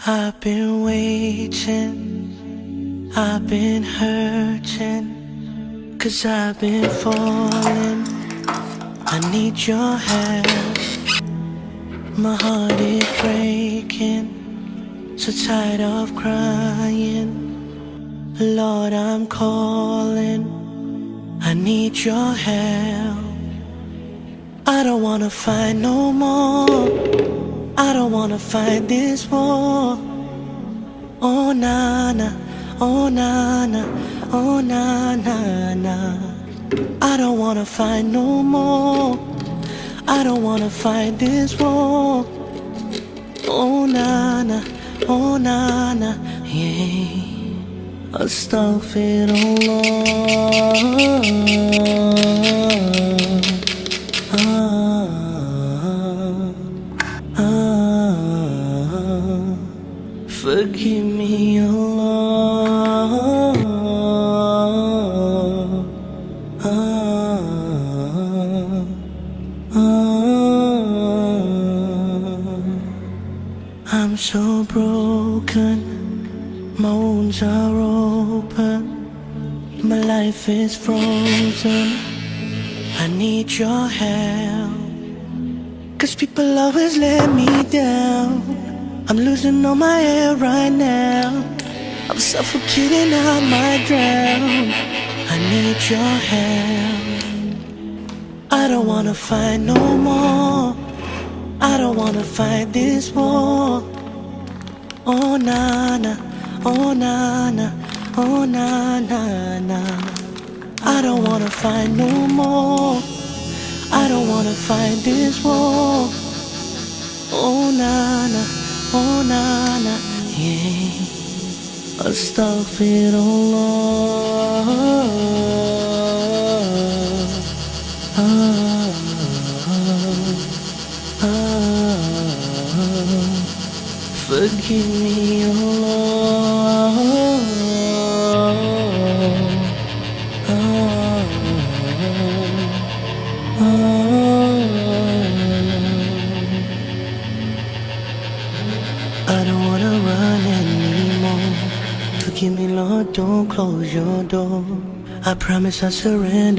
I've been waiting, I've been hurting, 'cause I've been falling. I need your help. My heart is breaking, so tired of crying. Lord, I'm calling, I need your help. I don't wanna fight no more, I don't wanna fight this war. Oh na na, oh na na, oh na na na. I don't wanna fight no more, I don't wanna fight this war. Oh na na, oh na na, yeah. Forgive me, Allah. I'm so broken, my wounds are open, my life is frozen. I need your help, 'cause people always let me down. I'm losing all my air right now, I'm suffocating, I might drown. I need your help. I don't wanna fight no more, I don't wanna fight this war. Oh na na, oh na na, oh na na na. I don't wanna fight no more, I don't wanna fight this war. Oh na na, oh na na, yeah. Forgive me, Allah. I don't wanna run anymore. Forgive me, Lord, don't close your door. I promise I surrender.